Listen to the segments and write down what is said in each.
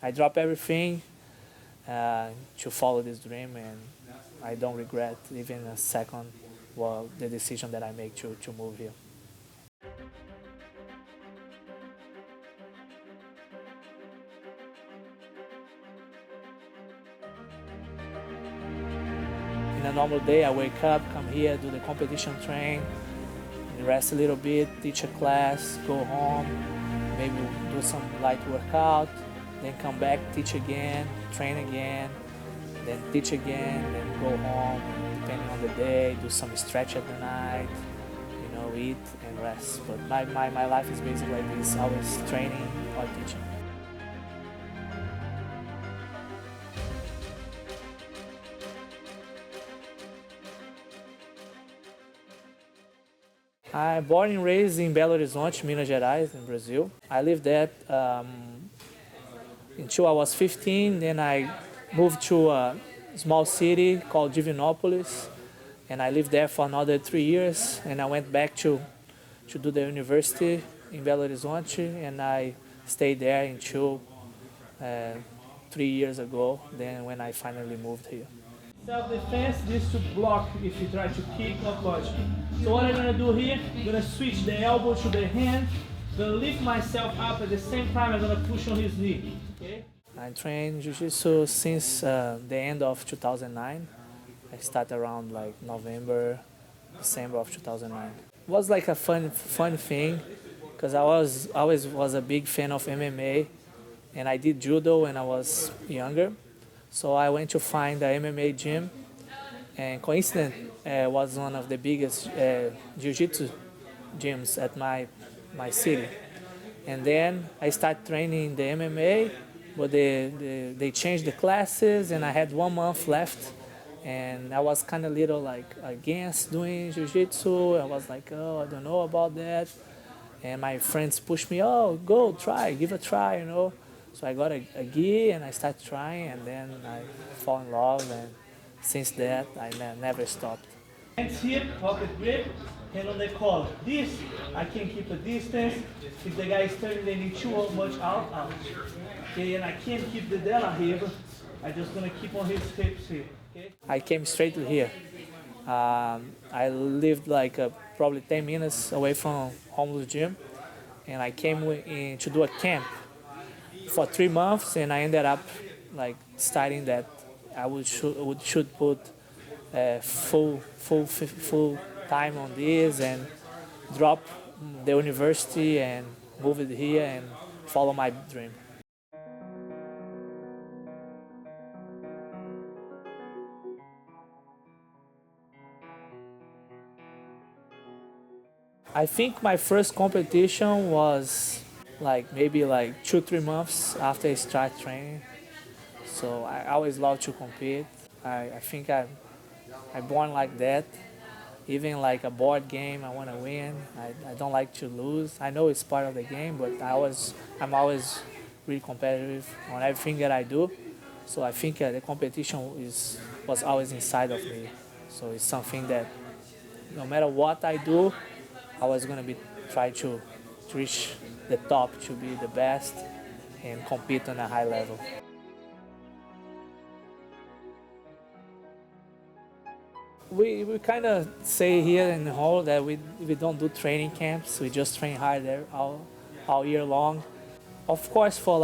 I drop everything to follow this dream, and I don't regret even a second the decision that I make to move here. In a normal day, I wake up, come here, do the competition train, rest a little bit, teach a class, go home, maybe do some light workout, then come back, teach again, train again, then teach again, then go home, depending on the day, do some stretch at the night, eat and rest. But my life is basically like this, always training or teaching. I'm born and raised in Belo Horizonte, Minas Gerais, in Brazil. I lived there until I was 15. Then I moved to a small city called Divinópolis, and I lived there for another 3 years. And I went back to do the university in Belo Horizonte, and I stayed there until 3 years ago. Then when I finally moved here. Self-defense is to block if you try to kick or punch. So what I'm gonna do here, I'm gonna switch the elbow to the hand, gonna lift myself up at the same time I'm gonna push on his knee. Okay? I trained Jiu-jitsu since the end of 2009. I started around like November, December of 2009. It was like a fun thing because I always was a big fan of MMA, and I did judo when I was younger. So I went to find the MMA gym, and coincident was one of the biggest jiu-jitsu gyms at my city. And then I started training the MMA, but they changed the classes, and I had 1 month left, and I was kind of little like against doing jiu-jitsu. I was like, oh, I don't know about that. And my friends pushed me, oh, go try, give a try, So I got a gi and I started trying, and then I fall in love, and since that I never stopped. Hands here, pocket grip, hand on the collar. This, I can keep a distance. If the guy is turning, they need too much out. Okay, and I can't keep the dela here. I'm just gonna keep on his hips here. Okay? I came straight to here. I lived like probably 10 minutes away from homeless gym, and I came in to do a camp for 3 months, and I ended up like studying that I should put full time on this and drop the university and move it here and follow my dream. I think my first competition was maybe 2-3 months after I start training. So I always love to compete. I think I'm born like that. Even like a board game, I want to win. I don't like to lose. I know it's part of the game, but I'm always really competitive on everything that I do. So I think the competition was always inside of me. So it's something that no matter what I do, I was gonna try to reach the top, to be the best and compete on a high level. We kind of say here in the hall that we don't do training camps. We just train hard all year long. Of course, for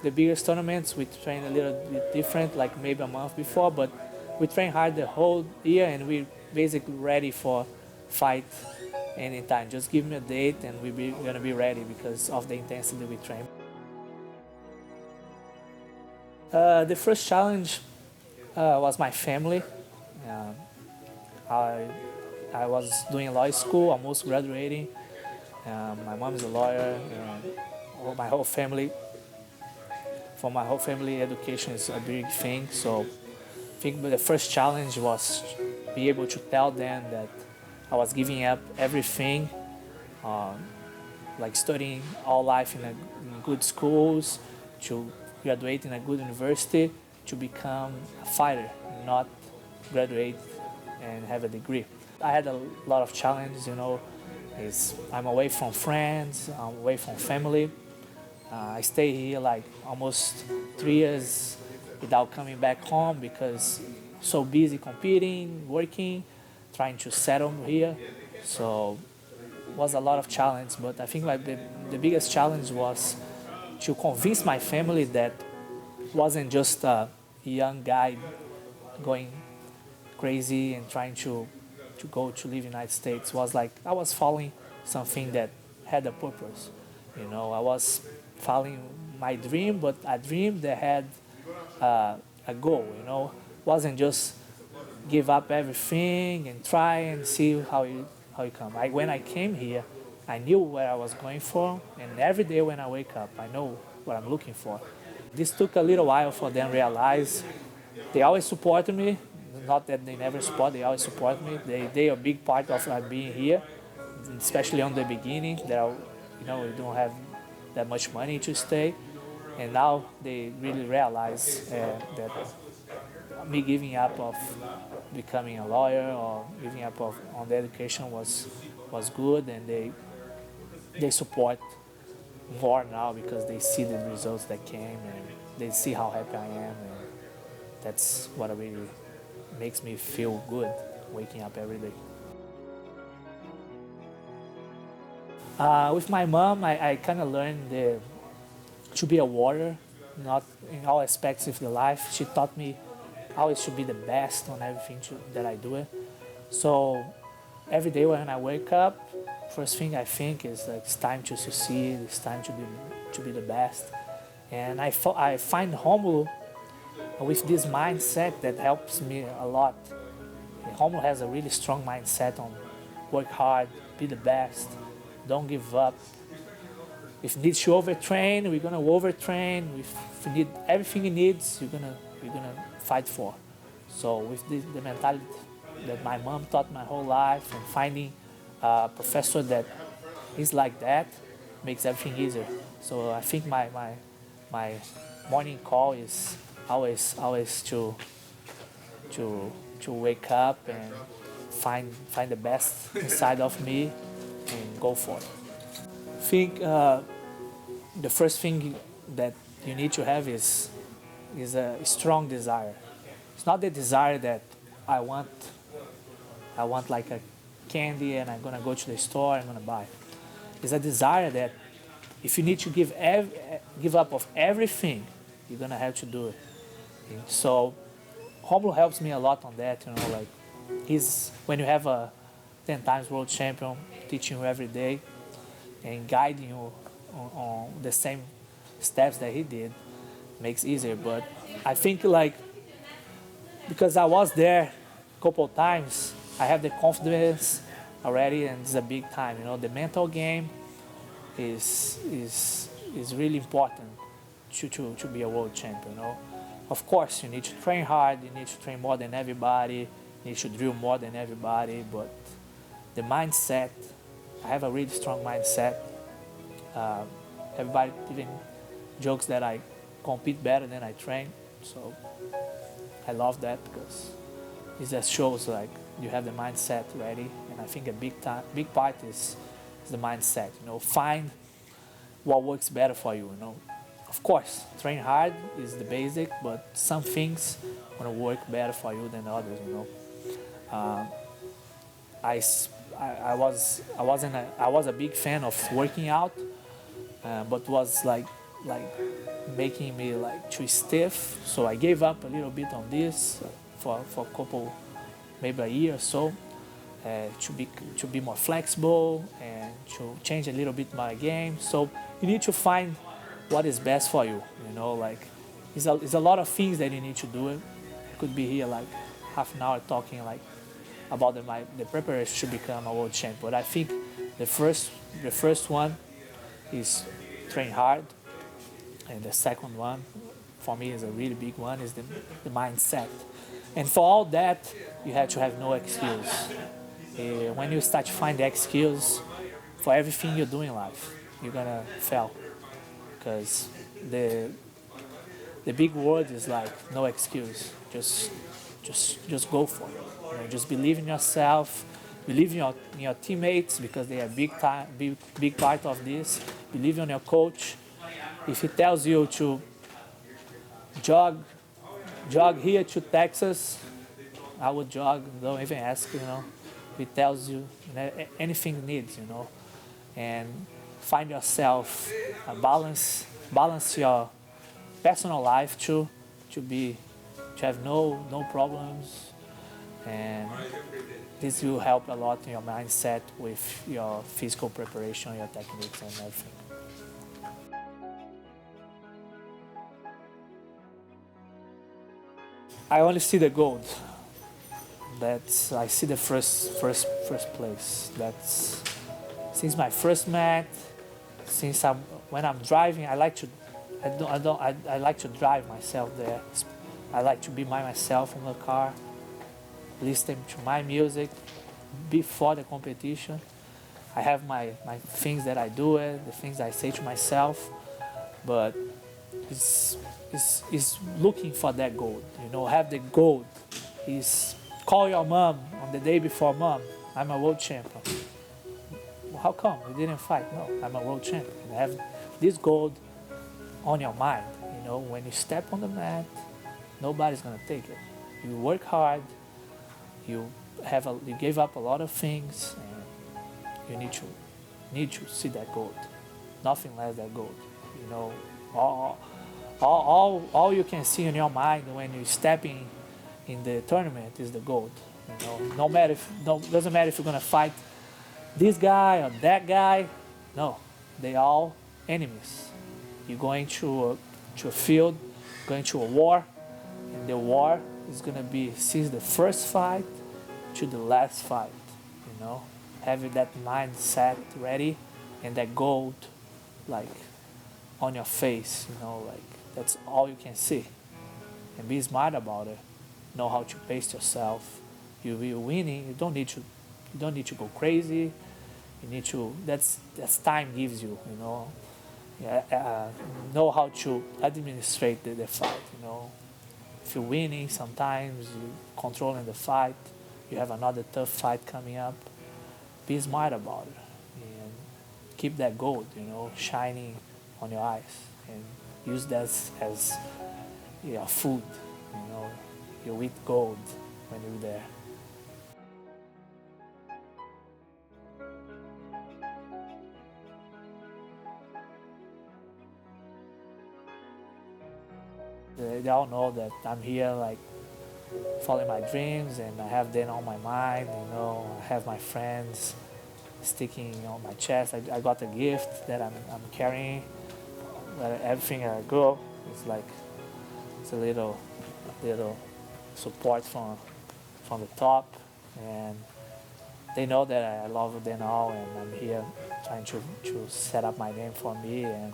the biggest tournaments, we train a little bit different, like maybe a month before, but we train hard the whole year, and we're basically ready for fight anytime. Just give me a date and we're gonna be ready because of the intensity we train. The first challenge was my family. I was doing law school, almost graduating. My mom is a lawyer. For my whole family, education is a big thing. So I think the first challenge was be able to tell them that I was giving up everything, like studying all life in good schools, to graduate in a good university, to become a fighter, not graduate and have a degree. I had a lot of challenges, I'm away from friends, I'm away from family. I stay here like almost 3 years without coming back home because so busy competing, working, trying to settle here. So it was a lot of challenge, but I think like the biggest challenge was to convince my family that wasn't just a young guy going crazy and trying to go to live in the United States. Was like I was following something that had a purpose. You know, I was following my dream, but a dream that had a goal. You know, wasn't just give up everything and try and see how it come. When I came here, I knew where I was going for, and every day when I wake up, I know what I'm looking for. This took a little while for them to realize. They always supported me. Not that they never support, they always support me. They are a big part of being here, especially on the beginning. We don't have that much money to stay, and now they really realize that me giving up of becoming a lawyer or giving up on the education was good, and they support more now because they see the results that came and they see how happy I am, and that's what really makes me feel good waking up every day. With my mom, I kind of learned to be a warrior, not in all aspects of the life. She taught me always to be the best on everything that I do. So every day when I wake up, first thing I think is like it's time to succeed, it's time to be the best. And I find Romulo with this mindset that helps me a lot. Romulo has a really strong mindset on work hard, be the best, don't give up. If he needs to overtrain, we're gonna overtrain. If you need everything he needs, we're gonna fight for. So with the mentality that my mom taught my whole life, and finding a professor that is like that makes everything easier. So I think my morning call is always to wake up and find the best inside of me and go for it. I think the first thing that you need to have is a strong desire. It's not the desire that I want like a candy and I'm gonna go to the store and I'm gonna buy. It's a desire that if you need to give up of everything, you're gonna have to do it. And so Romulo helps me a lot on that. You know, like when you have a 10 times world champion teaching you every day and guiding you on the same steps that he did, makes easier. But I think like because I was there a couple of times, I have the confidence already, and it's a big time. You know, the mental game is really important to be a world champion. You know, of course you need to train hard, you need to train more than everybody, you need to drill more than everybody, but the mindset, I have a really strong mindset. Everybody even jokes that I compete better than I train, so I love that because it just shows like you have the mindset ready, and I think a big part is the mindset. You know, find what works better for you. You know, of course, train hard is the basic, but some things gonna work better for you than others. You know, I was a big fan of working out, but was like making me like too stiff. So I gave up a little bit on this for a couple, maybe a year or so, to be more flexible and to change a little bit my game. So you need to find what is best for you. You know, like it's a lot of things that you need to do. I could be here like half an hour talking like about the preparation to become a world champion. But I think the first one is train hard, and the second one for me is a really big one, is the mindset. And for all that, you have to have no excuse. When you start to find the excuse for everything you do in life, you're gonna fail, because the big word is like no excuse. Just go for it. You know, just believe in yourself, believe in your teammates because they are big part of this. Believe in your coach, If he tells you to jog here to Texas, I would jog. Don't even ask, you know. If he tells you, anything needs, you know, and find yourself a balance your personal life to have no problems, and this will help a lot in your mindset with your physical preparation, your techniques, and everything. I only see the gold. I see the first place. That's since my first mat. When I'm driving, I like to drive myself there. I like to be by myself in the car, listening to my music before the competition. I have my things that I do it, the things I say to myself, but it's looking for that gold. You know, have the gold. Is call your mom on the day before, mom, I'm a world champion. How come you didn't fight? No, I'm a world champion. And have this gold on your mind. You know, when you step on the mat, nobody's gonna take it. You work hard. You gave up a lot of things, and you need to see that gold. Nothing less than gold. You know, all you can see in your mind when you're stepping in the tournament is the gold. You know, doesn't matter if you're gonna fight this guy or that guy. No, they all enemies. You're going to a field, going to a war, and the war is gonna be since the first fight to the last fight. You know, having that mindset ready and that gold like on your face. You know, like that's all you can see. And be smart about it. Know how to pace yourself. You're winning. You don't need to go crazy. You need to. That's time gives you. You know. Know how to administrate the fight. You know. If you're winning, sometimes you controlling the fight. You have another tough fight coming up. Be smart about it and keep that gold. You know, shining on your eyes, and use that as your food. You know, you eat gold when you're there. They all know that I'm here, like, following my dreams, and I have them on my mind. You know, I have my friends sticking on my chest. I got a gift that I'm carrying. Everything I go, it's like it's a little support from the top, and they know that I love them all, and I'm here trying to set up my name for me, and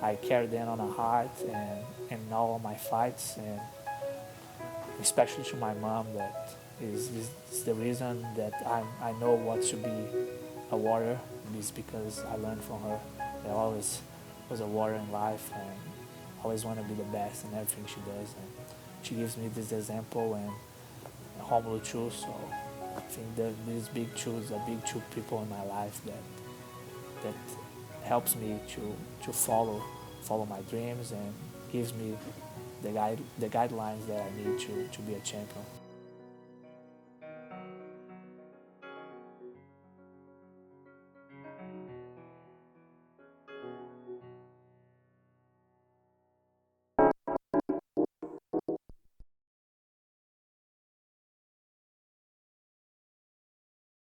I carry them on a heart and in all of my fights, and especially to my mom, that is the reason that I know what to be a warrior, is because I learned from her. I always was a warrior in life, and always want to be the best in everything she does, and she gives me this example, and Romulo too. So I think that these big twos are big two people in my life that helps me to follow my dreams, and gives me the guidelines that I need to be a champion.